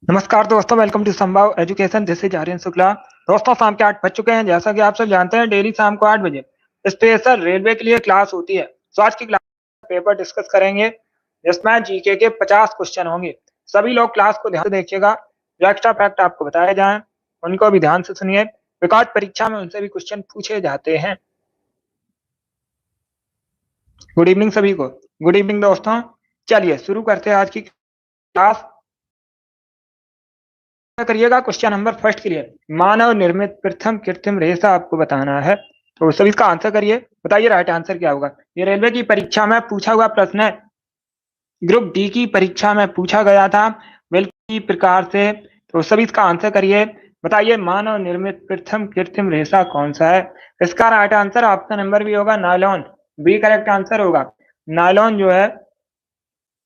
नमस्कार दोस्तों, welcome to Sambhav education. This is Aryan Shukla. दोस्तों, शाम के 8 बज चुके हैं। जैसा कि आप सब जानते हैं, डेली शाम को 8 बजे स्पेशल रेलवे के लिए क्लास होती है। तो आज की क्लास पेपर डिस्कस करेंगे, जिसमें जीके के 50 क्वेश्चन होंगे। सभी लोग क्लास को ध्यान से देखिएगा। जो एक्स्ट्रा फैक्ट आपको बताए जाएं, उनको भी ध्यान से सुनिए, बिकॉज परीक्षा में उनसे भी क्वेश्चन पूछे जाते हैं। गुड इवनिंग सभी को। गुड इवनिंग दोस्तों। चलिए शुरू करते हैं आज की क्लास। करिएगा क्वेश्चन नंबर फर्स्ट के लिए। मानव निर्मित प्रथम कृत्रिम रेशा आपको बताना है, तो सभी इसका आंसर करिए। बताइए राइट आंसर क्या होगा। ये रेलवे की परीक्षा में पूछा हुआ प्रश्न है। ग्रुप डी की परीक्षा में पूछा गया था बिल्कुल प्रकार से। तो सभी इसका आंसर करिए। बताइए मानव निर्मित प्रथम कृत्रिम रेशा कौन सा है। इसका right answer option number B होगा, नायलॉन। बी करेक्ट आंसर होगा। नायलॉन जो है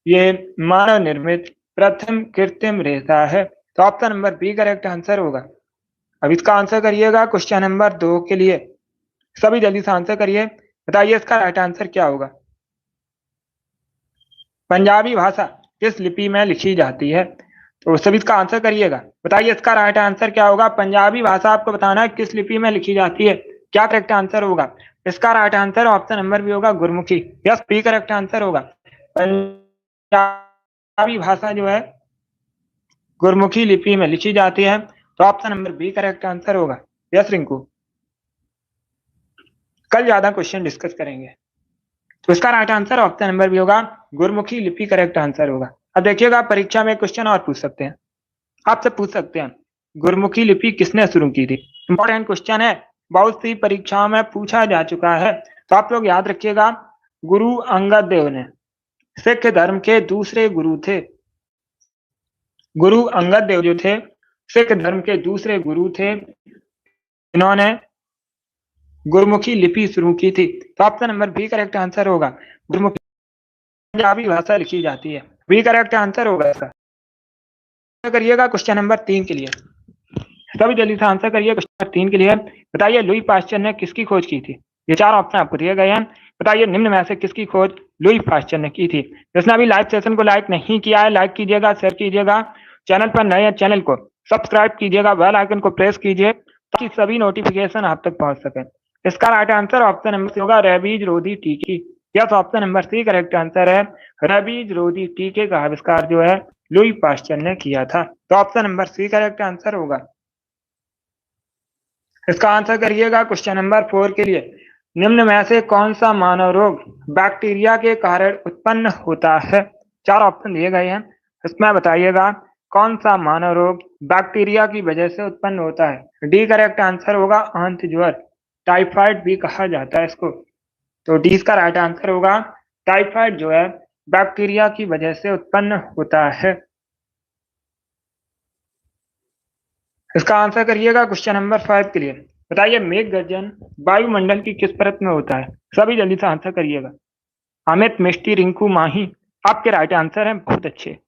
ये मानव निर्मित प्रथम कृत्रिम रेशा है। तो option number B correct answer होगा। अब इसका आंसर करिएगा क्वेश्चन नंबर 2 के लिए। सभी जल्दी से आंसर करिए। बताइए इसका राइट आंसर क्या होगा। पंजाबी भाषा किस लिपि में लिखी जाती है। तो सभी इसका आंसर करिएगा। बताइए इसका राइट आंसर क्या होगा। पंजाबी भाषा आपको बताना है किस लिपि में लिखी जाती है। क्या करेक्ट आंसर होगा। इसका राइट आंसर ऑप्शन नंबर भी होगा, Gurmukhi. Yes, B correct answer होगा। पंजाबी भाषा जो है गुरमुखी लिपि में लिखी जाती है। तो option number B correct answer होगा। यस रिंकू, कल ज्यादा क्वेश्चन डिस्कस करेंगे। तो इसका राइट आंसर ऑप्शन नंबर भी होगा, गुरमुखी लिपि करेक्ट आंसर होगा। अब देखिएगा परीक्षा में क्वेश्चन और पूछ सकते हैं, आपसे पूछ सकते हैं गुरमुखी लिपि किसने शुरू की थी। इंपॉर्टेंट क्वेश्चन है, बहुत सी परीक्षाओं में पूछा जा चुका है। तो आप लोग याद रखिएगा, गुरु अंगद देव ने सिख धर्म के दूसरे गुरु थे। गुरु अंगद देव जो थे सिख धर्म के दूसरे गुरु थे। इन्होंने गुरमुखी लिपि शुरू की थी। तो option number B correct answer होगा। गुरमुखी पंजाबी भाषा लिखी जाती है। बी करेक्ट आंसर होगा इसका। करिएगा क्वेश्चन नंबर 3 के लिए। सभी जल्दी से आंसर करिए क्वेश्चन नंबर 3 के लिए। बताइए लुई पास्चर ने किसकी खोज की थी। ये 4 ऑप्शन आपको दिए गए हैं। बताइए निम्न में से किसकी खोज लुई पास्चर ने की थी। जिसने अभी लाइव सेशन को लाइक नहीं किया है, लाइक कीजिएगा, शेयर कीजिएगा। चैनल पर नए हैं, चैनल को सब्सक्राइब कीजिएगा, बेल आइकन को प्रेस कीजिए ताकि सभी नोटिफिकेशन आप तक पहुंच सके। इसका right answer option number C होगा, रेबीज रोधी टीके। Yes, option number C correct answer है। रेबीज रोधी टीके का आविष्कार जो है लुई पास्चर ने किया था। तो option number C correct answer होगा। इसका आंसर करिएगा क्वेश्चन नंबर 4 के लिए। निम्न में से कौन सा मानव रोग बैक्टीरिया के कारण उत्पन्न होता है। 4 ऑप्शन दिए गए हैं, इसमें बताइएगा कौन सा मानव रोग बैक्टीरिया की वजह से उत्पन्न होता है। डी करेक्ट आंसर होगा, अंत ज्वर। टाइफाइड भी कहा जाता है इसको। तो डी इसका राइट आंसर होगा। टाइफाइड जो है बैक्टीरिया की वजह से उत्पन्न होता है। इसका आंसर करिएगा क्वेश्चन नंबर 5 के लिए। बताइए मेघ गर्जन वायुमंडल की किस परत में होता है। सभी जल्दी से आंसर करिएगा। अमित, मिष्टी, रिंकू, माही, आपके राइट आंसर हैं, बहुत अच्छे।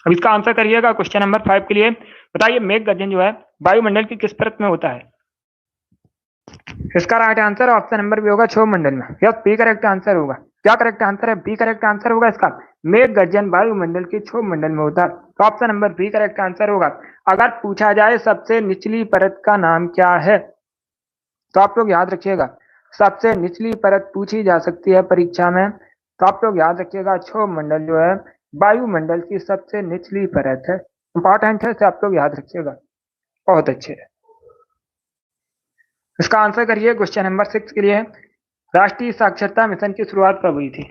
अब इसका आंसर करिएगा क्वेश्चन नंबर 5 के लिए। बताइए मेघ गर्जन जो है वायुमंडल की किस परत में होता है। इसका राइट आंसर ऑप्शन नंबर भी होगा, क्षोभ मंडल में। यस, बी करेक्ट आंसर होगा। क्या करेक्ट आंसर है। बी करेक्ट आंसर होगा इसका। मेघ गर्जन वायुमंडल के क्षोभ मंडल में होता है। तो option number B correct answer होगा। अगर पूछा जाए सबसे निचली परत का नाम क्या है, तो आप लोग याद रखिएगा सबसे निचली परत पूछी जा सकती है परीक्षा में। तो आप लोग याद रखिएगा क्षोभ मंडल जो है वायुमंडल की सबसे निचली परत है। इंपॉर्टेंट है, इसे आप लोग याद रखिएगा। बहुत अच्छे। इसका आंसर करिए क्वेश्चन नंबर 6 के लिए। राष्ट्रीय साक्षरता मिशन की शुरुआत कब हुई थी।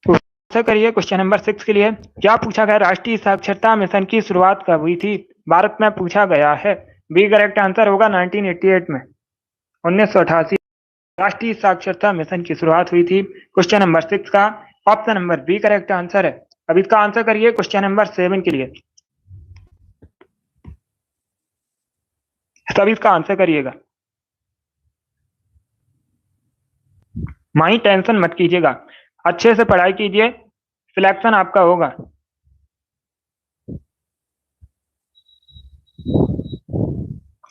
तो आंसर करिए क्वेश्चन नंबर 6 के लिए। क्या पूछा गया, राष्ट्रीय साक्षरता मिशन की शुरुआत कब हुई थी। भारत में पूछा गया है। बी करेक्ट आंसर होगा, 1988 में, 1988 राष्ट्रीय साक्षरता मिशन की शुरुआत हुई थी। क्वेश्चन नंबर 6 का option number B correct answer है। अब इसका आंसर करिए क्वेश्चन नंबर 7 के लिए। तब इसका आंसर करिएगा। माही टेंशन मत कीजिएगा, अच्छे से पढ़ाई कीजिए, सिलेक्शन आपका होगा।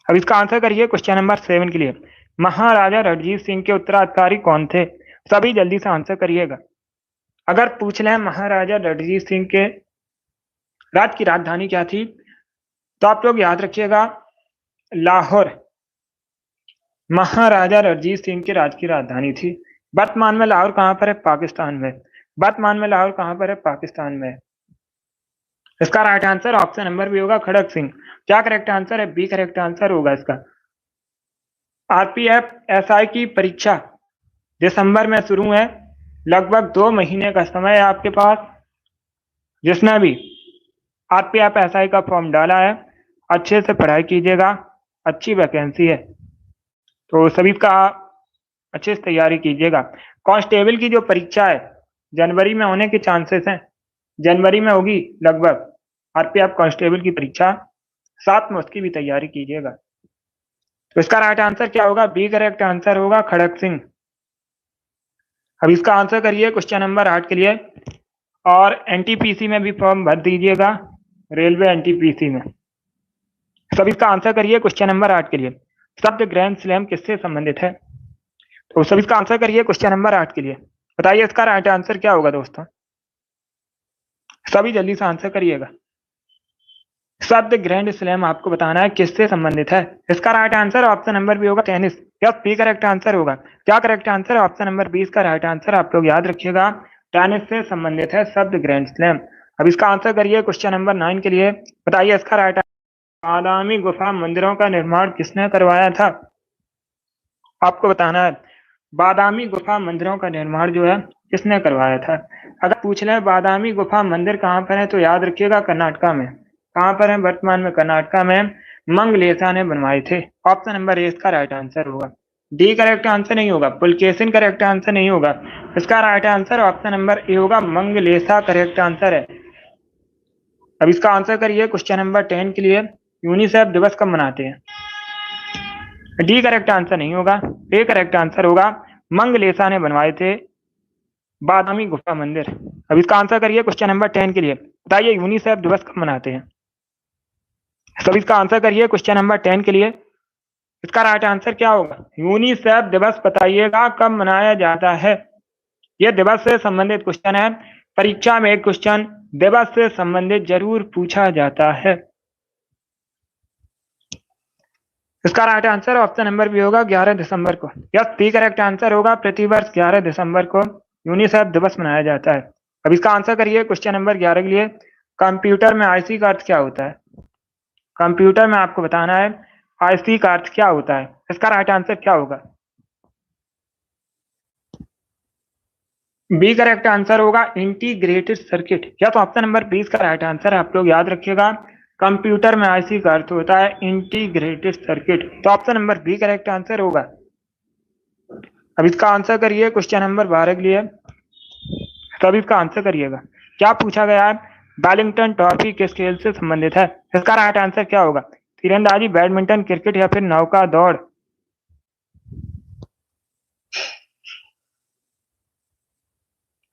अब इसका आंसर करिए क्वेश्चन नंबर 7 के लिए। महाराजा रणजीत सिंह के उत्तराधिकारी कौन थे। सभी जल्दी से आंसर करिएगा। अगर पूछ लें महाराजा रणजीत सिंह के राज्य की राजधानी क्या थी? तो आप लोग याद रखिएगा लाहौर महाराजा रणजीत सिंह के राज्य की राजधानी थी। वर्तमान में लाहौर कहां पर है? पाकिस्तान में। वर्तमान में लाहौर कहां पर है? पाकिस्तान में। इसका right answer option number B होगा खड़क सिंह। क्या करेक्ट आंसर है? बी करेक्ट आंसर होगा इसका। आरपीएफ एसआई की परीक्षा दिसंबर में शुरू है। लगभग 2 महीने का समय है आपके पास। जिसने भी आरपीएफ एसआई का फॉर्म डाला है अच्छे से पढ़ाई कीजिएगा, अच्छी वैकेंसी है तो सभी का अच्छे से तैयारी कीजिएगा। कांस्टेबल की जो परीक्षा है जनवरी में होने के चांसेस हैं, जनवरी में होगी लगभग आरपीएफ कांस्टेबल की परीक्षा, साथ में उसकी भी तैयारी कीजिएगा। तो इसका राइट आंसर क्या होगा? बी करेक्ट आंसर होगा खड़क सिंह। अब इसका आंसर करिए क्वेश्चन नंबर 8 के लिए। और एनटीपीसी में भी फॉर्म भर दीजिएगा, रेलवे एनटीपीसी में। सब इसका आंसर करिए क्वेश्चन नंबर 8 के लिए। शब्द ग्रैंड स्लैम किससे संबंधित है? तो सब इसका आंसर करिए क्वेश्चन नंबर 8 के लिए। बताइए इसका राइट आंसर क्या होगा दोस्तों? सभी जल्दी से आंसर करिएगा। शब्द ग्रैंड स्लैम आपको बताना है किससे संबंधित है। इसका right answer option number B होगा tennis. Yes, B correct answer होगा। क्या करेक्ट आंसर है? ऑप्शन नंबर 20 का राइट आंसर आप लोग याद रखिएगा, टेनिस से संबंधित है शब्द ग्रैंड स्लैम। अब इसका आंसर करिए क्वेश्चन नंबर 9 के लिए। बताइए इसका राइट आंसर। बादामी गुफा मंदिरों का निर्माण किसने करवाया था? आपको बताना है बादामी गुफा मंदिरों का निर्माण जो है किसने करवाया था। अगर पूछ ले बादामी गुफा मंदिर कहाँ पर है तो याद रखिएगा कर्नाटका में। कहाँ पर है? वर्तमान में कर्नाटका में मंगलेशा ने बनवाए थे। ऑप्शन नंबर ए इसका राइट आंसर होगा। डी करेक्ट आंसर नहीं होगा, पुलकेशिन करेक्ट आंसर नहीं होगा। इसका right answer option number A होगा, मंगलेशा करेक्ट आंसर है। अब इसका आंसर करिए क्वेश्चन नंबर 10 के लिए। यूनिसेफ दिवस कब मनाते हैं? डी करेक्ट आंसर नहीं होगा, ए करेक्ट आंसर होगा, मंगलेशा ने बनवाए थे बादामी गुफा मंदिर। अब इसका आंसर करिए क्वेश्चन नंबर 10 के लिए। बताइए यूनिसेफ दिवस कब मनाते हैं? सब इसका आंसर करिए क्वेश्चन नंबर 10 के लिए। इसका राइट आंसर क्या होगा? यूनिसेफ दिवस बताइएगा कब मनाया जाता है। यह दिवस से संबंधित क्वेश्चन है, परीक्षा में एक क्वेश्चन दिवस से संबंधित जरूर पूछा जाता है। इसका right answer option number B होगा 11 दिसंबर को। यस, बी करेक्ट आंसर होगा, प्रतिवर्ष 11 दिसंबर को यूनिसेफ दिवस मनाया जाता है। अब इसका आंसर करिए क्वेश्चन नंबर 11 के लिए। कंप्यूटर में आईसी का अर्थ क्या होता है? कंप्यूटर में आपको बताना है आईसी का अर्थ क्या होता है। इसका राइट आंसर क्या होगा? बी करेक्ट आंसर होगा इंटीग्रेटेड सर्किट। या तो ऑप्शन नंबर 20 का राइट आंसर आप लोग याद रखिएगा, कंप्यूटर में आईसी का अर्थ होता है इंटीग्रेटेड सर्किट। तो option number B correct answer होगा। अब इसका आंसर करिए क्वेश्चन नंबर 12 के लिए। तब इसका आंसर करिएगा। क्या पूछा गया है? वेलिंगटन ट्रॉफी किस खेल से संबंधित है? इसका राइट आंसर क्या होगा? तीरंदाजी, बैडमिंटन, क्रिकेट या फिर नौका दौड़?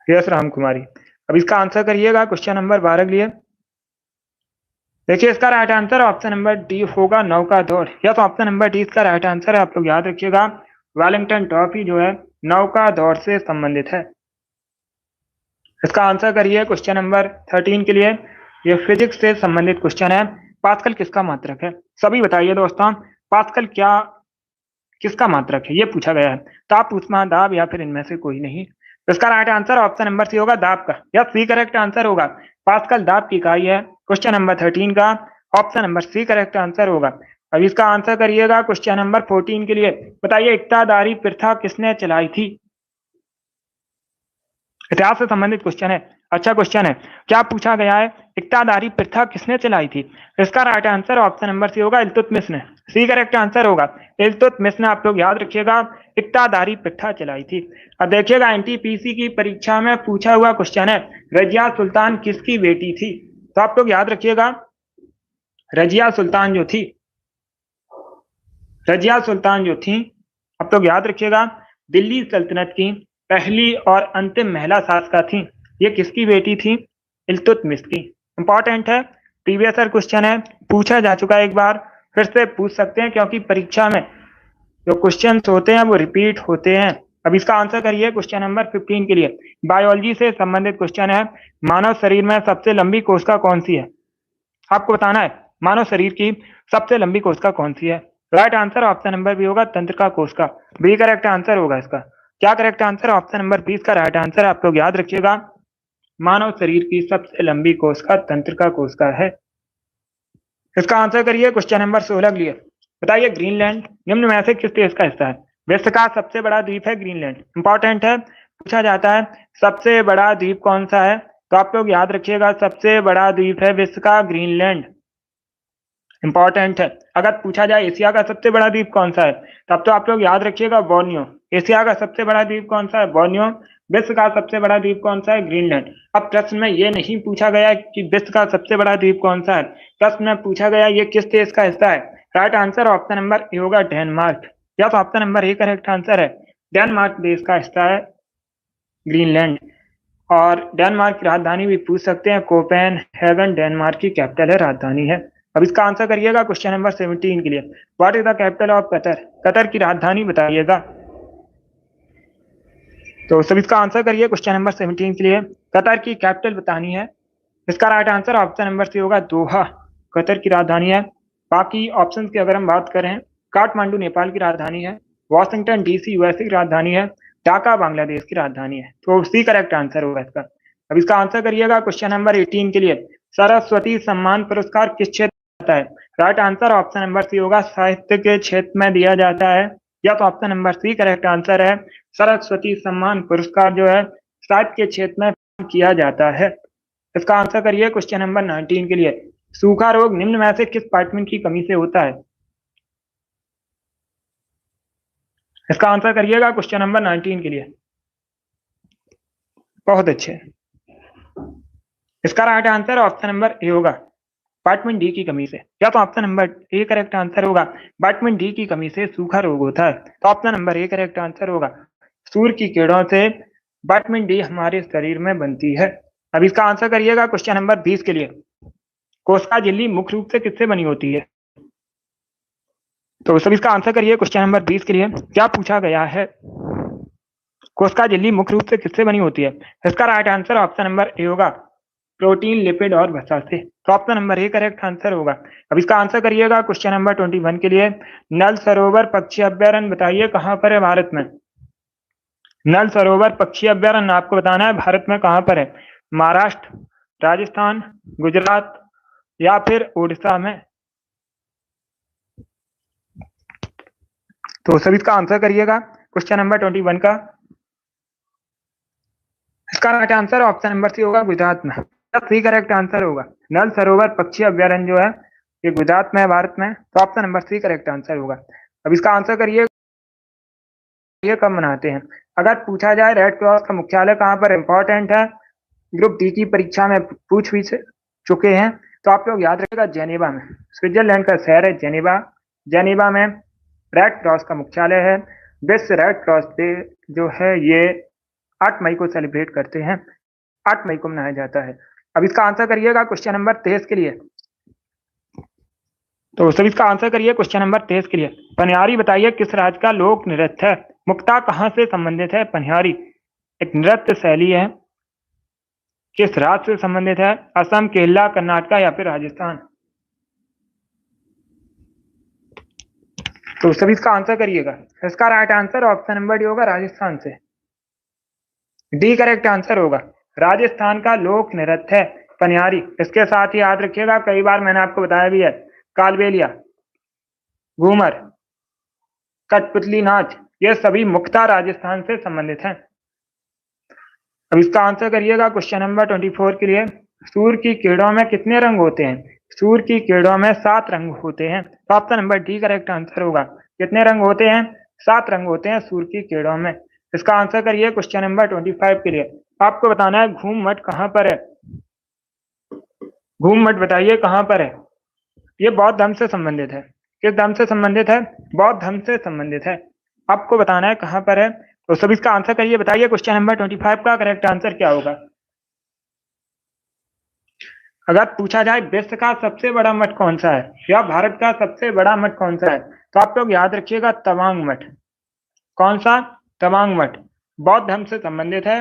यस राम कुमारी। अब इसका आंसर करिएगा क्वेश्चन नंबर 12 के लिए। देखिए इसका right answer option number D होगा, नौका दौड़। यस, ऑप्शन नंबर डी इसका राइट आंसर है। आप लोग याद रखिएगा, वेलिंगटन ट्रॉफी जो है नौका दौड़ से संबंधित है। इसका आंसर करिए क्वेश्चन नंबर 13 के लिए। ये फिजिक्स से संबंधित क्वेश्चन है। पास्कल किसका मात्रक है? सभी बताइए दोस्तों, पास्कल क्या किसका मात्रक है? ये पूछा गया है। ताप, ऊष्मा, दाब या फिर इनमें से कोई नहीं। इसका right answer option number C होगा, दाब का। या सी करेक्ट आंसर होगा। पास्कल दाब की इकाई है। क्वेश्चन नंबर 13 का option number C correct answer होगा। अब इसका आंसर करिएगा क्वेश्चन नंबर 14 के लिए। बताइए इक्तादारी प्रथा किसने चलाई थी? इतिहास से संबंधित क्वेश्चन है, अच्छा क्वेश्चन है। क्या पूछा गया है? इक्तादारी प्रथा किसने चलाई थी? इसका right answer option number C होगा, इल्तुतमिश ने। सी करेक्ट आंसर होगा, इल्तुतमिश ने। आप लोग याद रखिएगा, इक्तादारी प्रथा चलाई थी। अब देखिएगा एनटीपीसी की परीक्षा में पूछा हुआ क्वेश्चन है, रजिया सुल्तान किसकी बेटी थी? तो आप लोग याद रखिएगा, रजिया सुल्तान जो थी, रजिया सुल्तान जो थी, आप लोग याद रखिएगा, दिल्ली सल्तनत की पहली और अंतिम महिला शासका थी। ये किसकी बेटी थी? इल्तुतमिश की। इंपॉर्टेंट है, प्रीवियस ईयर क्वेश्चन है, पूछा जा चुका है एक बार, फिर से पूछ सकते हैं क्योंकि परीक्षा में जो क्वेश्चन होते हैं वो रिपीट होते हैं। अब इसका आंसर करिए क्वेश्चन नंबर 15 के लिए। बायोलॉजी से संबंधित क्वेश्चन है। मानव शरीर में सबसे लंबी कोशिका कौन सी है? आपको बताना है मानव शरीर की सबसे लंबी कोशिका कौन सी है। Right answer option number B होगा तंत्रिका कोशिका, बी करेक्ट आंसर होगा इसका। क्या करेक्ट आंसर? ऑप्शन नंबर 20 का राइट आंसर। आप लोग याद रखिएगा, मानव शरीर की सबसे लंबी कोशिका तंत्रिका कोशिका है। इसका आंसर करिए क्वेश्चन नंबर 16 के लिए। बताइए ग्रीनलैंड निम्न में से किस देश का हिस्सा है? विश्व का सबसे बड़ा द्वीप है ग्रीनलैंड। इंपॉर्टेंट है, पूछा जाता है सबसे बड़ा द्वीप कौन सा है, तो आप लोग याद रखिएगा सबसे बड़ा द्वीप है विश्व का ग्रीनलैंड। इंपॉर्टेंट है। अगर पूछा जाए एशिया का सबसे बड़ा द्वीप कौन सा है, तब तो आप लोग याद रखिएगा बोर्नियो। एशिया का सबसे बड़ा द्वीप कौन सा है? बोर्नियो। विश्व का सबसे बड़ा द्वीप कौन सा है? ग्रीनलैंड। अब प्रश्न में ये नहीं पूछा गया कि विश्व का सबसे बड़ा द्वीप कौन सा है, प्रश्न में पूछा गया ये किस देश का हिस्सा है। Right answer option number A होगा डेनमार्क। या तो option number A correct answer है। डेनमार्क देश का हिस्सा है ग्रीनलैंड। और डेनमार्क की राजधानी भी पूछ सकते हैं, कोपेनहेगन डेनमार्क की कैपिटल है, राजधानी है। अब इसका आंसर करिएगा क्वेश्चन नंबर 17 के लिए। What is the capital of Qatar? Qatar की राजधानी बताइएगा। तो सब इसका आंसर करिए क्वेश्चन नंबर 17 के लिए। कतर की कैपिटल बतानी है। इसका right answer option number C होगा दोहा, कतर की राजधानी है। बाकी ऑप्शन की अगर हम बात करें, काठमांडू नेपाल की राजधानी है, वॉशिंगटन डीसी यूएसए की राजधानी है, ढाका बांग्लादेश की राजधानी है। तो सी करेक्ट आंसर होगा इसका। अब इसका आंसर करिएगा क्वेश्चन नंबर 18 के लिए। सरस्वती सम्मान पुरस्कार किस क्षेत्र में आता है? Right answer option number C होगा साहित्य के क्षेत्र में दिया जाता है। या तो option number C correct answer है। सरस्वती सम्मान पुरस्कार जो है साहित्य के क्षेत्र में किया जाता है। इसका आंसर करिए क्वेश्चन नंबर 19 के लिए। सूखा रोग निम्न में से किस विटामिन की कमी से होता है? इसका आंसर करिएगा क्वेश्चन नंबर 19 के लिए। बहुत अच्छे। इसका right answer option number A होगा, विटामिन डी की कमी से। या तो option number A correct answer होगा, विटामिन डी की कमी से सूखा रोग होता है। तो option number A correct answer होगा। सूर्य की किरणों से विटामिन डी हमारे शरीर में बनती है। अब इसका आंसर करिएगा क्वेश्चन नंबर 20 के लिए। कोशिका झिल्ली मुख्य रूप से किससे बनी होती है? तो सब इसका आंसर करिए क्वेश्चन नंबर 20 के लिए। क्या पूछा गया है? कोशिका झिल्ली मुख्य रूप से किससे बनी होती है? इसका right answer option number A होगा, प्रोटीन, लिपिड और वसा से। तो option number A correct answer होगा। अब इसका आंसर करिएगा क्वेश्चन नंबर 21 के लिए। नल सरोवर पक्षी अभ्यारण्य बताइए कहां पर है भारत में? नल सरोवर पक्षी अभ्यारण्य आपको बताना है भारत में कहां पर है। महाराष्ट्र, राजस्थान, गुजरात या फिर उड़ीसा में। तो सभी इसका आंसर करिएगा क्वेश्चन नंबर 21 का। इसका right answer option number C होगा, गुजरात में। सी करेक्ट आंसर होगा। नल सरोवर पक्षी अभ्यारण्य जो है ये गुजरात में है, भारत में। तो option number C correct answer होगा। अब इसका आंसर करिए, ये कब मनाते हैं? अगर पूछा जाए रेड क्रॉस का मुख्यालय कहाँ पर? इंपॉर्टेंट है, ग्रुप डी की परीक्षा में पूछ भी चुके हैं। तो आप लोग याद रखिएगा जेनेवा में। स्विट्जरलैंड का शहर है जेनेवा। जेनेवा में रेड क्रॉस का मुख्यालय है। विश्व रेड क्रॉस डे जो है ये 8 मई को सेलिब्रेट करते हैं, 8 मई को मनाया जाता है। अब इसका आंसर करिएगा क्वेश्चन नंबर 23 के लिए। तो सभी इसका आंसर करिए क्वेश्चन नंबर 23 के लिए। पनिहारी बताइए किस राज्य का लोक नृत्य है? मुक्ता कहां से संबंधित है? पनिहारी एक नृत्य शैली है, किस राज्य से संबंधित है? असम, केरला, कर्नाटक या फिर राजस्थान? तो सभी इसका आंसर करिएगा। इसका right answer option number D होगा, राजस्थान से। डी करेक्ट आंसर होगा। राजस्थान का लोक नृत्य है पनिहारी। इसके साथ ही याद रखिएगा, कई बार मैंने आपको बताया भी है, कालबेलिया, घूमर, कठपुतली नाच, ये सभी मुख्यतः राजस्थान से संबंधित हैं। अब इसका आंसर करिएगा क्वेश्चन नंबर 24 के लिए। सूर्य की किरणों में कितने रंग होते हैं? सूर्य की किरणों में 7 रंग होते हैं। तो option number D correct answer होगा। कितने रंग होते हैं? 7 रंग होते हैं सूर्य की किरणों में। इसका आंसर करिए क्वेश्चन नंबर 25 के लिए। आपको बताना है घूम मठ कहां पर है? घूम मठ बताइए कहां पर है? ये बौद्ध धर्म से संबंधित है। किस धर्म से संबंधित है? बौद्ध धर्म से संबंधित है। आपको बताना है कहां पर है। तो सब इसका आंसर करिए, बताइए क्वेश्चन नंबर 25 का करेक्ट आंसर क्या होगा। अगर पूछा जाए विश्व का सबसे बड़ा मठ कौन सा है या भारत का सबसे बड़ा मठ कौन सा है, तो आप लोग याद रखिएगा तवांग मठ। कौन सा? तवांग मठ बौद्ध धर्म से संबंधित है।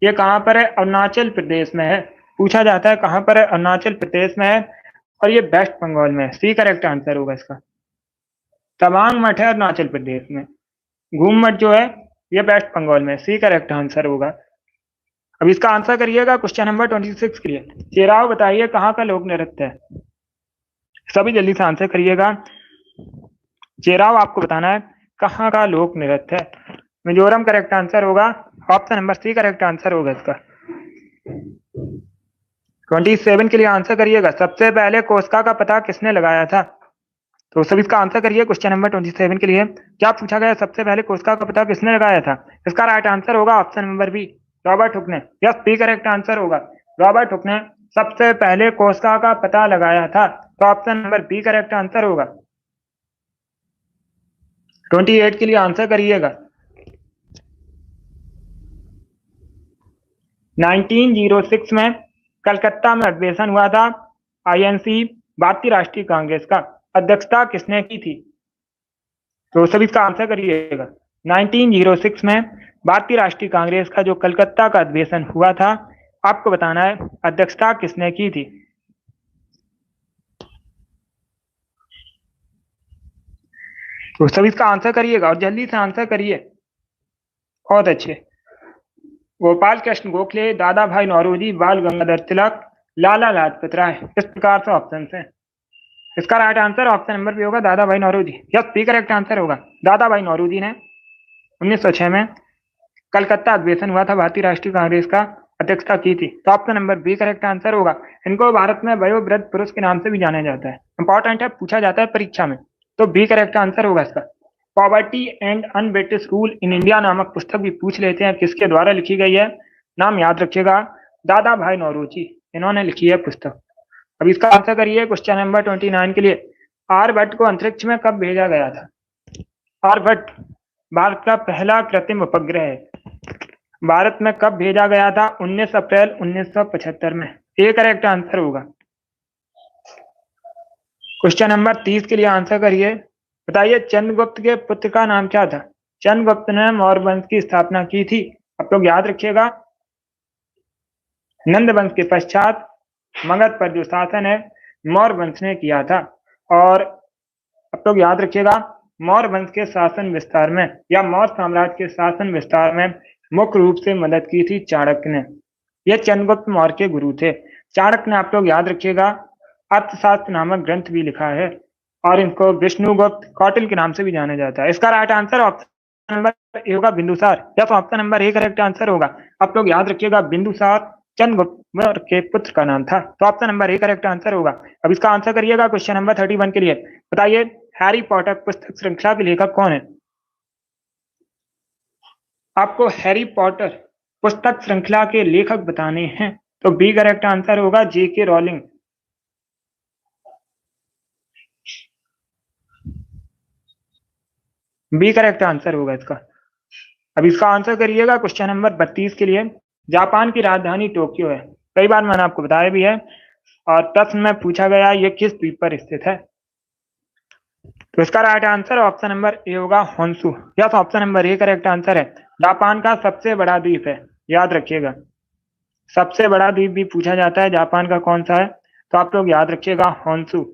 ये कहां पर है? अरुणाचल प्रदेश में है। पूछा जाता है कहां पर है? अरुणाचल प्रदेश में है। और ये वेस्ट बंगाल में, सी करेक्ट आंसर होगा इसका। तवांग मठ है अरुणाचल प्रदेश में, घूम मठ जो है ये वेस्ट बंगाल में, सी करेक्ट आंसर होगा। अब इसका आंसर करिएगा क्वेश्चन नंबर 26 के लिए। चेराव बताइए कहाँ का लोक नृत्य है, सभी जल्दी से आंसर करिएगा। चेराव आपको बताना है कहाँ का लोक नृत्य है। मिजोरम करेक्ट आंसर होगा, option number C correct answer होगा इसका। 27 के लिए आंसर करिएगा, सबसे पहले कोस्का का पता किसने लगाया था। तो सभी इसका आंसर करिए क्वेश्चन नंबर 27 के लिए। क्या पूछा गया, सबसे पहले कोस्का का पता किसने लगाया था। इसका राइट आंसर होगा option number B, Robert Hooke ने। यस, बी करेक्ट आंसर होगा, रॉबर्ट हुक ने सबसे पहले कोस्का का पता लगाया था, तो option number B correct answer होगा। 28 के लिए आंसर करिएगा। 1906 में कलकत्ता में अधिवेशन हुआ था आईएनसी, भारतीय राष्ट्रीय कांग्रेस का, अध्यक्षता किसने की थी। तो सभी इसका आंसर करिएगा। 1906 में भारतीय राष्ट्रीय कांग्रेस का जो कलकत्ता का अधिवेशन हुआ था, आपको बताना है अध्यक्षता किसने की थी। तो सभी इसका आंसर करिएगा और जल्दी से आंसर करिए, बहुत अच्छे। गोपाल कृष्ण गोखले, दादा भाई नौरोजी, बाल गंगाधर तिलक, लाला लाजपत राय, इस प्रकार से ऑप्शन है। इसका right answer option number B होगा, Dadabhai Naoroji. Yes, B correct answer होगा। दादा भाई नौरोजी ने 1906 में कलकत्ता अधिवेशन हुआ था भारतीय राष्ट्रीय कांग्रेस का, अध्यक्षता की थी, तो option number B correct answer होगा। इनको भारत में वयोवृद्ध पुरुष के नाम से भी जाना जाता है, इंपॉर्टेंट है, पूछा जाता है परीक्षा में, तो बी करेक्ट आंसर होगा इसका। Poverty and un-British rule in India नामक पुस्तक भी पूछ लेते हैं, किसके द्वारा लिखी गई है, नाम याद रखिएगा, दादा भाई नौरोजी, इन्होंने लिखी है पुस्तक। अब इसका आंसर करिए क्वेश्चन नंबर 29 के लिए। आर्यभट्ट को अंतरिक्ष में कब भेजा गया था। आर्यभट्ट भारत का पहला कृत्रिम उपग्रह है, भारत में कब भेजा गया था, 19 अप्रैल 1975 में, ए करेक्ट आंसर होगा। क्वेश्चन नंबर 30 के लिए आंसर करिए। बताइए चंद्रगुप्त के पुत्र का नाम क्या था। चंद्रगुप्त ने मौर्य वंश की स्थापना की थी, आप लोग याद रखिएगा। नंद वंश के पश्चात मगध पर जो शासन है मौर्य वंश ने किया था, और आप लोग याद रखिएगा मौर्य वंश के शासन विस्तार में या मौर्य साम्राज्य के शासन विस्तार में मुख्य रूप से मदद की थी चाणक्य ने। यह चंद्रगुप्त मौर्य के गुरु थे। चाणक्य ने, आप लोग याद रखिएगा, अर्थशास्त्र नामक ग्रंथ भी लिखा है, और इनको विष्णुगुप्त, कौटिल्य के नाम से भी जाना जाता है। इसका right answer option number A होगा, Bindusara. Yes, option number A correct answer होगा। आप लोग याद रखिएगा बिंदुसार चंद्रगुप्त मौर्य के पुत्र का नाम था, तो option number A correct answer होगा। अब इसका आंसर करिएगा क्वेश्चन नंबर 31 के लिए। बताइए हैरी पॉटर पुस्तक श्रृंखला के लेखक कौन है। आपको हैरी पॉटर पुस्तक श्रृंखला के लेखक बताने हैं, तो बी करेक्ट आंसर होगा, जेके रॉलिंग। बी करेक्ट आंसर होगा इसका। अब इसका आंसर करिएगा क्वेश्चन नंबर 32 के लिए। जापान की राजधानी टोक्यो है, कई बार मैंने आपको बताया भी है, और प्रश्न में पूछा गया ये किस द्वीप पर स्थित है। तो इसका right answer option number A होगा, Honshu. Yes, option number A correct answer है। जापान का सबसे बड़ा द्वीप है, याद रखिएगा, सबसे बड़ा द्वीप भी पूछा जाता है जापान का कौन सा है, तो आप लोग याद रखिएगा होन्शु,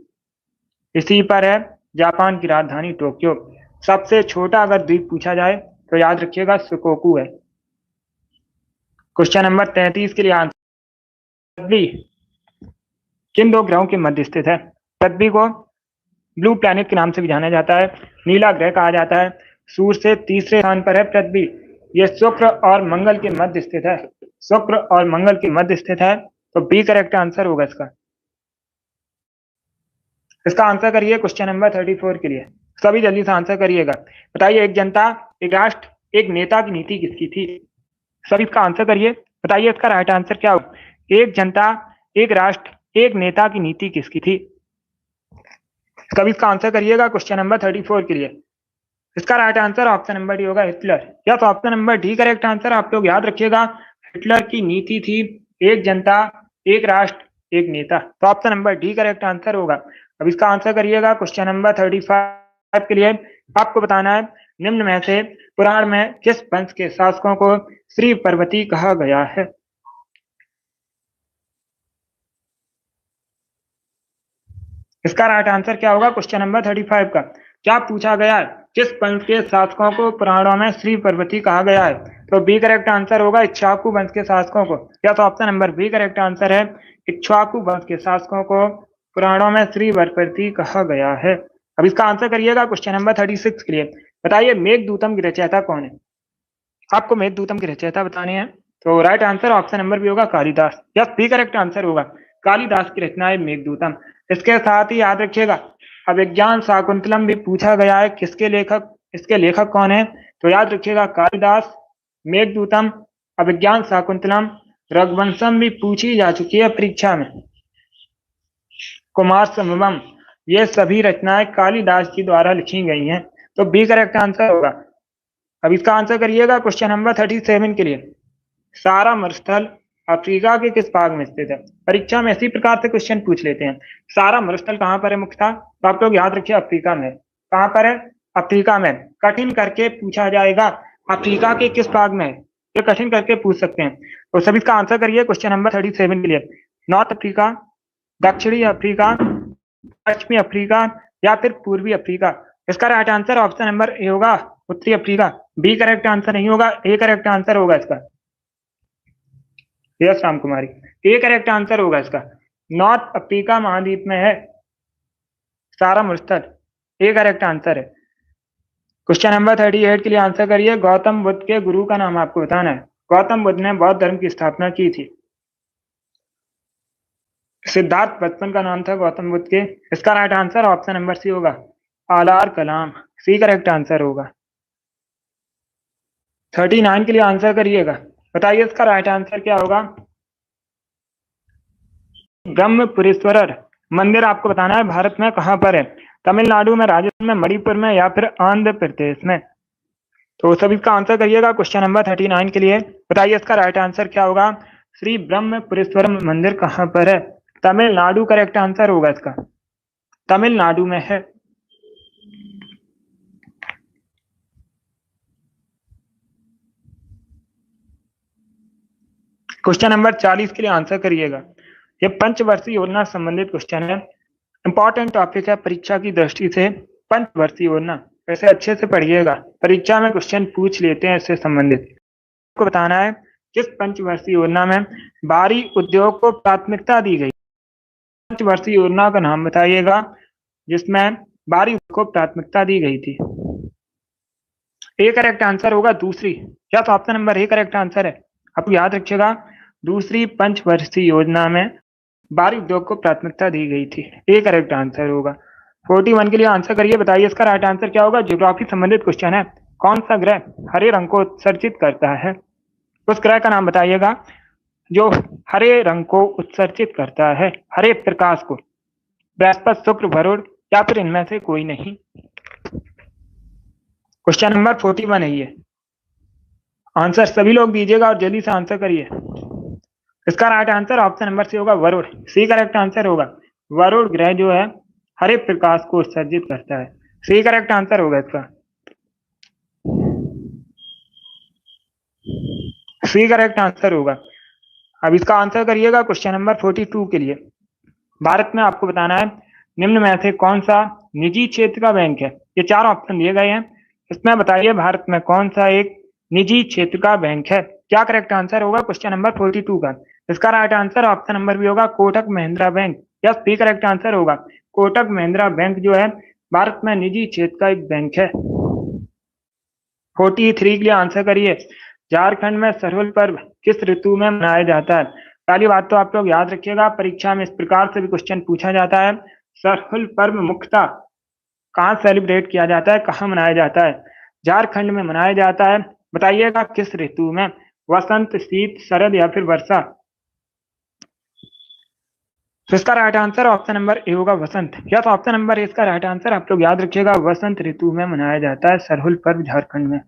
इसी पर है जापान की राजधानी टोक्यो। सबसे छोटा अगर द्वीप पूछा जाए तो याद रखिएगा सुकोकू है। क्वेश्चन नंबर 33 के लिए आंसर, पृथ्वी किन दो ग्रहों के मध्य स्थित है। पृथ्वी को ब्लू प्लैनेट के नाम से भी जाना जाता है, नीला ग्रह कहा जाता है, सूर्य से तीसरे स्थान पर है पृथ्वी, यह शुक्र और मंगल के मध्य स्थित है, शुक्र और मंगल के मध्य स्थित है, तो बी करेक्ट आंसर होगा इसका। इसका आंसर करिए क्वेश्चन नंबर 34 के लिए, सभी जल्दी से आंसर करिएगा। बताइए एक जनता, एक राष्ट्र, एक नेता की नीति किसकी थी। सभी इसका आंसर करिए, बताइए इसका राइट आंसर क्या होगा। एक जनता, एक राष्ट्र, एक नेता की नीति किसकी थी। सभी इसका आंसर करिएगा क्वेश्चन नंबर 34 के लिए। इसका right answer option number D होगा, हिटलर। या तो option number D correct answer, आप लोग याद रखिएगा, हिटलर की नीति थी एक जनता, एक राष्ट्र, एक नेता, तो option number D correct answer होगा। अब इसका आंसर करिएगा क्वेश्चन नंबर 35 के लिए। आपको बताना है निम्न में से पुराण में किस वंश के शासकों को श्री पर्वती कहा गया है। इसका राइट आंसर क्या होगा क्वेश्चन नंबर 35 का? क्या पूछा गया है? किस वंश के शासकों को पुराणों में श्री पर्वती कहा गया है? तो बी करेक्ट आंसर होगा इक्ष्वाकु वंश के शासकों को। या तो option number B correct answer है, इक्ष्वाकु वंश के शासकों को पुराणों में श्री पर्वती कहा गया है। अब इसका आंसर करिएगा क्वेश्चन नंबर 36 के लिए। बताइए मेघदूतम की रचयिता कौन है? आपको मेघदूतम की रचयिता बतानी है, तो right answer option number B होगा Kalidas. Yes, B correct answer होगा, कालिदास की रचना है मेघदूतम। इसके साथ ही याद रखिएगा अभिज्ञान शाकुंतलम भी पूछा गया है, इसके लेखक कौन है? तो याद रखिएगा कालिदास, मेघदूतम, अभिज्ञान शाकुंतलम, रघुवंशम भी पूछी जा चुकी है परीक्षा में, कुमार संभवम, ये सभी रचनाएं कालिदास जी द्वारा लिखी गई हैं। तो बी करेक्ट आंसर होगा। अब इसका आंसर करिएगा क्वेश्चन नंबर 37 के लिए। सारा मरुस्थल अफ्रीका के किस भाग में स्थित है? परीक्षा में इसी प्रकार से क्वेश्चन पूछ लेते हैं। सारा मरुस्थल कहाँ पर है मुख्यतः? तो आप लोग याद रखिए अफ्रीका में। कहाँ पर है? अफ्रीका में। कठिन करके पूछा जाएगा अफ्रीका के किस भाग में है, ये कठिन करके पूछ सकते हैं। तो सभी इसका आंसर करिए क्वेश्चन नंबर 37 के लिए। नॉर्थ अफ्रीका, दक्षिणी अफ्रीका, पश्चिमी अफ्रीका या फिर पूर्वी अफ्रीका? इसका right answer option number A होगा, उत्तरी अफ्रीका। बी करेक्ट आंसर नहीं होगा, ए करेक्ट आंसर होगा इसका। यस राम कुमारी, ए करेक्ट आंसर होगा इसका। नॉर्थ अफ्रीका महाद्वीप में है सारा मरुस्थल, ए करेक्ट आंसर है। क्वेश्चन नंबर 38 के लिए आंसर करिए। गौतम बुद्ध के गुरु का नाम आपको बताना है। गौतम बुद्ध ने बौद्ध धर्म की स्थापना की थी। सिद्धार्थ बचपन का नाम था गौतम बुद्ध के। इसका right answer option number C होगा, आलार कलाम, सी करेक्ट आंसर होगा। 39 के लिए आंसर करिएगा। बताइए इसका राइट आंसर क्या होगा? ब्रह्मपुरेश्वर मंदिर आपको बताना है भारत में कहां पर है? तमिलनाडु में, राजस्थान में, मणिपुर में या फिर आंध्र प्रदेश में? तो सभी इसका आंसर करिएगा क्वेश्चन नंबर 39 के लिए। बताइए इसका राइट आंसर क्या होगा? श्री ब्रह्मपुरेश्वर मंदिर कहां पर है? तमिलनाडु करेक्ट आंसर होगा इसका, तमिलनाडु में है। क्वेश्चन नंबर 40 के लिए आंसर करिएगा। ये पंचवर्षीय योजना संबंधित क्वेश्चन है, इंपॉर्टेंट टॉपिक है परीक्षा की दृष्टि से। पंचवर्षीय योजना ऐसे अच्छे से पढ़िएगा, परीक्षा में क्वेश्चन पूछ लेते हैं इससे संबंधित। आपको बताना है किस पंचवर्षीय योजना में भारी उद्योग को प्राथमिकता दी गई। पंचवर्षीय योजना का नाम बताइएगा जिसमें भारी उद्योग को प्राथमिकता दी गई थी। ए करेक्ट आंसर होगा दूसरी। क्या तो option number A correct answer है। आप याद रखिएगा दूसरी पंचवर्षीय योजना में भारी उद्योग को प्राथमिकता दी गई थी, ए करेक्ट आंसर होगा। 41 के लिए आंसर करिए। बताइए इसका राइट आंसर क्या होगा? ज्योग्राफी संबंधित क्वेश्चन है। कौन सा ग्रह हरे रंग को उत्सर्जित करता है? उस ग्रह का नाम बताइएगा जो हरे रंग को उत्सर्जित करता है, हरे प्रकाश को। बृहस्पति, शुक्र, वरुण या फिर इनमें से कोई नहीं। क्वेश्चन नंबर 41 है ये। आंसर सभी लोग दीजिएगा और जल्दी से आंसर करिए। इसका right answer option number C होगा, वरुण, सी करेक्ट आंसर होगा। वरुण ग्रह जो है हरे प्रकाश को उत्सर्जित करता है, सी करेक्ट आंसर होगा इसका, सी करेक्ट आंसर होगा। अब इसका आंसर करिएगा क्वेश्चन नंबर 42 के लिए। भारत में आपको बताना है निम्न में से कौन सा निजी क्षेत्र का बैंक है? ये चार ऑप्शन दिए गए हैं, इसमें बताइए भारत में कौन सा एक निजी क्षेत्र का बैंक है? क्या करेक्ट आंसर होगा क्वेश्चन नंबर 42 का? इसका राइट आंसर ऑप्शन नंबर भी होगा, Kotak Mahindra bank. Yes, B correct answer होगा। कोटक महिंद्रा बैंक जो है भारत में निजी क्षेत्र का एक बैंक है। 43 के लिए आंसर करिए। झारखंड में सरहुल पर्व किस ऋतु में मनाया जाता है? पहली बात तो आप लोग याद रखिएगा, परीक्षा में इस प्रकार से भी क्वेश्चन पूछा जाता है। सरहुल पर्व मुख्यतः कहाँ सेलिब्रेट किया जाता है, कहाँ मनाया जाता है? झारखंड में मनाया जाता है। बताइएगा किस ऋतु में? वसंत, शीत, शरद या फिर वर्षा? तो इसका right answer option number A होगा, वसंत। या तो ऑप्शन नंबर ए इसका राइट आंसर। आप लोग याद रखिएगा वसंत ऋतु में मनाया जाता है सरहुल पर्व झारखंड में।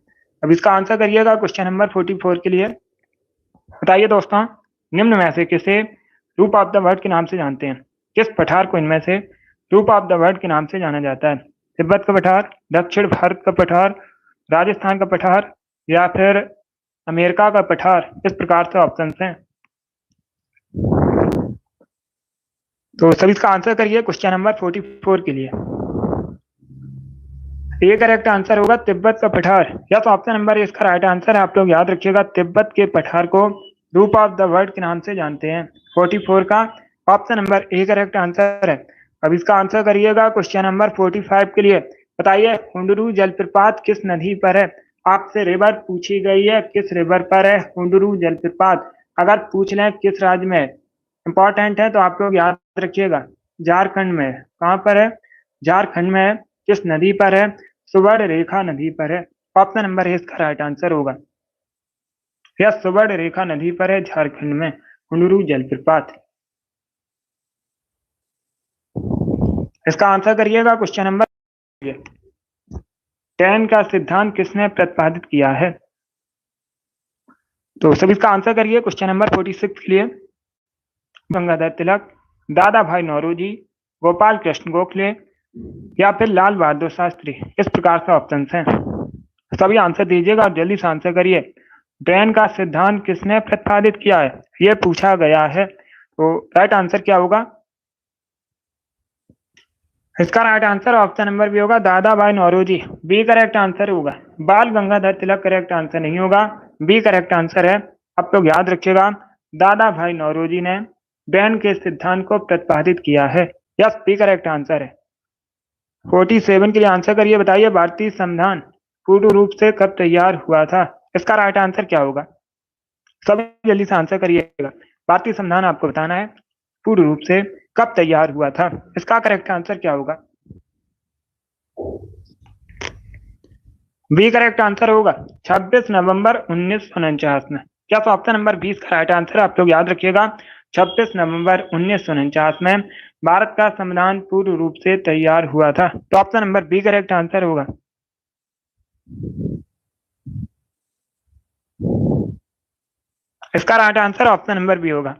अब इसका आंसर करिएगा क्वेश्चन नंबर 44 के लिए। बताइए दोस्तों निम्न में से किसे रूप ऑफ द वर्ल्ड के नाम से जानते हैं? किस पठार को इनमें से रूप ऑफ द वर्ल्ड के नाम से जाना जाता है? तिब्बत का पठार, दक्षिण भारत का पठार, राजस्थान का पठार या फिर अमेरिका का पठार? इस प्रकार से ऑप्शन हैं। तो सभी इसका आंसर करिए क्वेश्चन नंबर 44 के लिए। ये करेक्ट आंसर होगा तिब्बत का पठार। या तो ऑप्शन नंबर इसका राइट आंसर है। आप लोग याद रखिएगा, तिब्बत के पठार को रूप ऑफ द वर्ल्ड के नाम से जानते हैं। 44 का option number A correct answer है। अब इसका आंसर करिएगा क्वेश्चन नंबर 45 के लिए। बताइए हुंडरू जलप्रपात किस नदी पर है। आपसे रिवर पूछी गई है, किस रिवर पर है हुंडरू जलप्रपात। अगर पूछ लें किस राज्य में, इंपॉर्टेंट है, तो आप लोग याद रखिएगा झारखंड में है। कहाँ पर है? झारखंड में है। किस नदी पर है? सुवर्ण रेखा नदी पर है। ऑप्शन नंबर ए इसका राइट आंसर होगा। यह सुवर्ण रेखा नदी पर है झारखंड में हुंडरू जलप्रपात। इसका आंसर करिएगा क्वेश्चन नंबर। टैन का सिद्धांत किसने प्रतिपादित किया है। तो सभी इसका आंसर करिए क्वेश्चन नंबर 46 के लिए। गंगाधर तिलक, दादा भाई नौरोजी, गोपाल कृष्ण गोखले या फिर लाल बहादुर शास्त्री। इस प्रकार से ऑप्शन हैं। सभी आंसर दीजिएगा और जल्दी से आंसर करिए। टैन का सिद्धांत किसने प्रतिपादित किया है, यह पूछा गया है। तो राइट आंसर क्या होगा? इसका right answer option number B होगा, Dadabhai Naoroji. B correct answer होगा। बाल गंगाधर तिलक करेक्ट आंसर नहीं होगा, बी करेक्ट आंसर है। आप लोग याद रखिएगा, दादा भाई नौरोजी ने टैन के सिद्धांत को प्रतिपादित किया है। यस, बी करेक्ट आंसर है। 47 के लिए आंसर करिए। बताइए भारतीय संविधान पूर्ण रूप से कब तैयार हुआ था। इसका राइट आंसर क्या होगा? सभी जल्दी से आंसर करिएगा। भारतीय संविधान आपको बताना है पूर्ण रूप से कब तैयार हुआ था। इसका करेक्ट आंसर क्या होगा? बी करेक्ट आंसर होगा 26 नवंबर 1949 में। क्या तो ऑप्शन नंबर 20 का राइट आंसर आप लोग याद रखिएगा। 26 नवंबर 1949 में भारत का संविधान पूर्ण रूप से तैयार हुआ था। तो option number B correct answer होगा। इसका right answer option number B होगा।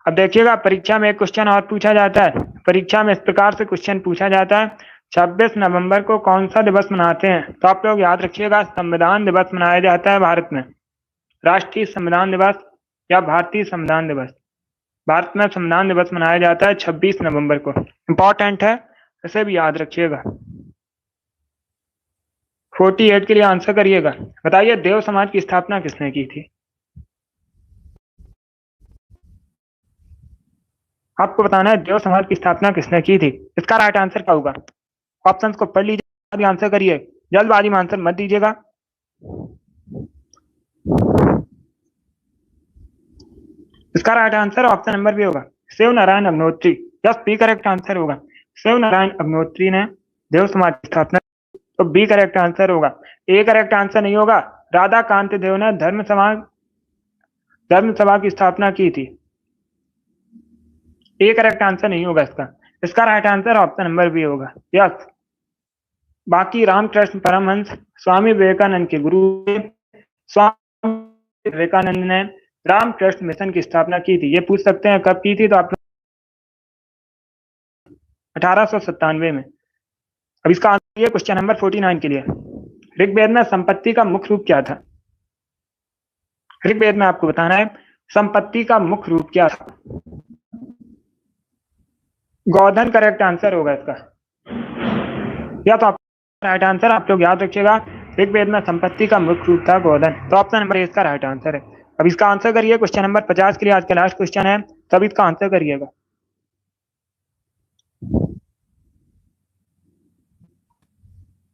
अब देखिएगा, परीक्षा में एक क्वेश्चन और पूछा जाता है। परीक्षा में इस प्रकार से क्वेश्चन पूछा जाता है, 26 नवंबर को कौन सा दिवस मनाते हैं। तो आप लोग याद रखिएगा, संविधान दिवस मनाया जाता है भारत में। राष्ट्रीय संविधान दिवस या भारतीय संविधान दिवस। भारत में संविधान दिवस मनाया जाता है 26 नवंबर को। इंपॉर्टेंट है, इसे भी याद रखिएगा। 48 के लिए आंसर करिएगा। बताइए देव समाज की स्थापना किसने की थी। आपको बताना है देव समाज की स्थापना किसने की थी। इसका राइट आंसर क्या होगा? ऑप्शंस को पढ़ लीजिए, आंसर करिए। जल्दबाजी में आंसर मत दीजिएगा। इसका right answer option number B होगा, Shiv Narayan Agnihotri. Yes, B correct answer होगा। शिव नारायण अग्निहोत्री ने देव समाज की स्थापना, तो बी करेक्ट आंसर होगा। ए करेक्ट आंसर नहीं होगा। राधा कांत देव ने धर्म सभा की स्थापना की थी। ए करेक्ट आंसर नहीं होगा इसका। इसका right answer option number B होगा। यस, बाकी रामकृष्ण परमहंस स्वामी विवेकानंद के गुरु। स्वामी विवेकानंद ने रामकृष्ण मिशन की स्थापना की थी। ये पूछ सकते हैं कब की थी, तो आप 1897 में। अब इसका आंसर ये क्वेश्चन नंबर 49 के लिए। ऋग्वेद में संपत्ति का मुख्य रूप क्या था। ऋग्वेद में आपको बताना है संपत्ति का मुख्य रूप क्या था। गोधन करेक्ट आंसर होगा इसका। या तो आप राइट आंसर आप लोग याद रखिएगा, ऋग्वेद में संपत्ति का मुख्य रूप था गोधन। तो ऑप्शन नंबर ए इसका राइट आंसर है। अब इसका आंसर करिए क्वेश्चन नंबर 50 के लिए। आज का लास्ट क्वेश्चन है, तब इसका आंसर करिएगा।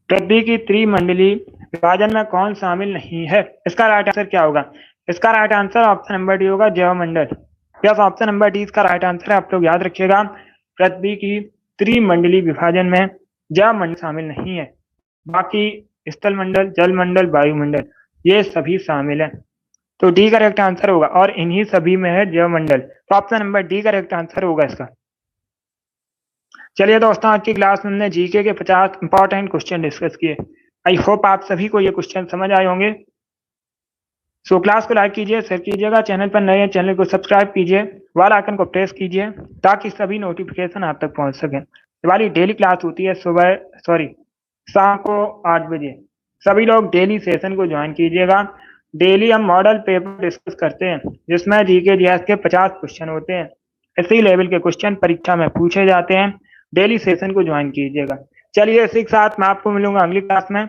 पृथ्वी की त्रिमंडली विभाजन में कौन शामिल नहीं है। इसका राइट आंसर क्या होगा? इसका right answer option number D होगा, जैवमंडल। यस, ऑप्शन नंबर डी इसका राइट आंसर है। आप लोग याद रखिएगा, पृथ्वी की त्रिमंडली विभाजन में जैवमंडल शामिल नहीं है। बाकी स्थल मंडल, जल मंडल, वायुमंडल ये सभी शामिल है। तो डी करेक्ट आंसर होगा, और इन्हीं सभी में है जैवमंडल। तो option number D correct answer होगा इसका। चलिए दोस्तों, आज की क्लास में हमने जीके के 50 इंपॉर्टेंट क्वेश्चन डिस्कस किए। आई होप आप सभी को ये क्वेश्चन समझ आए होंगे। सो क्लास को लाइक कीजिए, शेयर कीजिएगा। चैनल पर नए हैं, चैनल को सब्सक्राइब कीजिए, वाला आइकन को प्रेस कीजिए ताकि सभी नोटिफिकेशन आप तक पहुंच सके। हमारी डेली क्लास होती है शाम को 8 बजे। सभी लोग डेली सेशन को ज्वाइन कीजिएगा। डेली हम मॉडल पेपर डिस्कस करते हैं जिसमें जीके जीएस के 50 क्वेश्चन होते हैं। इसी लेवल के क्वेश्चन परीक्षा में पूछे जाते हैं। डेली सेशन को ज्वाइन कीजिएगा। चलिए इसी के साथ मैं आपको मिलूंगा अगली क्लास में।